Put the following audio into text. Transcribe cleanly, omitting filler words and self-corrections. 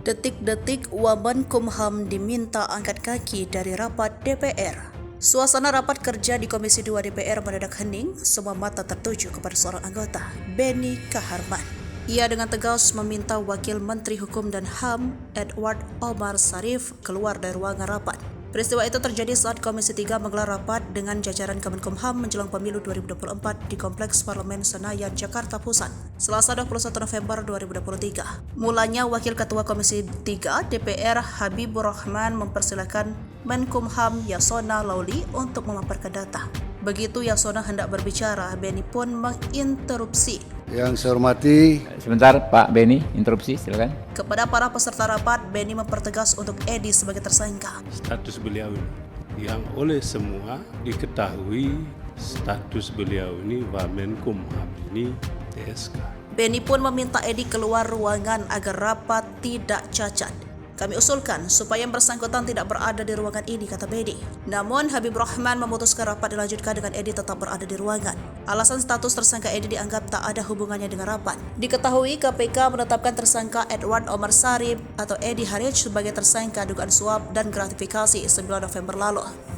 Detik-detik Wamenkumham diminta angkat kaki dari rapat DPR. Suasana rapat kerja di Komisi 2 DPR mendadak hening, semua mata tertuju kepada seorang anggota, Beni Kaharman. Ia dengan tegas meminta Wakil Menteri Hukum dan HAM, Edward Omar Sarif, keluar dari ruangan rapat. Peristiwa itu terjadi saat Komisi 3 menggelar rapat dengan jajaran Kemenkumham menjelang pemilu 2024 di Kompleks Parlemen Senayan, Jakarta Pusat, Selasa 21 November 2023. Mulanya Wakil Ketua Komisi 3 DPR Habibur Rahman mempersilakan Menkumham Yasona Lauli untuk memaparkan data. Begitu Yasona hendak berbicara, Beni pun menginterupsi. Yang saya hormati, Sebentar Pak Beni, interupsi silakan. Kepada para peserta rapat, Beni mempertegas untuk Edi sebagai tersangka. Status beliau ini yang oleh semua diketahui, status beliau ini Wamenkumham ini TSK. Beni pun meminta Edi keluar ruangan agar rapat tidak cacat. Kami usulkan supaya yang bersangkutan tidak berada di ruangan ini, kata Beni. Namun Habib Rahman memutuskan rapat dilanjutkan dengan Edi tetap berada di ruangan. Alasan status tersangka Edi dianggap tak ada hubungannya dengan rapat. Diketahui KPK menetapkan tersangka Edward Omar Sarif atau Edi Harij sebagai tersangka dugaan suap dan gratifikasi 9 November lalu.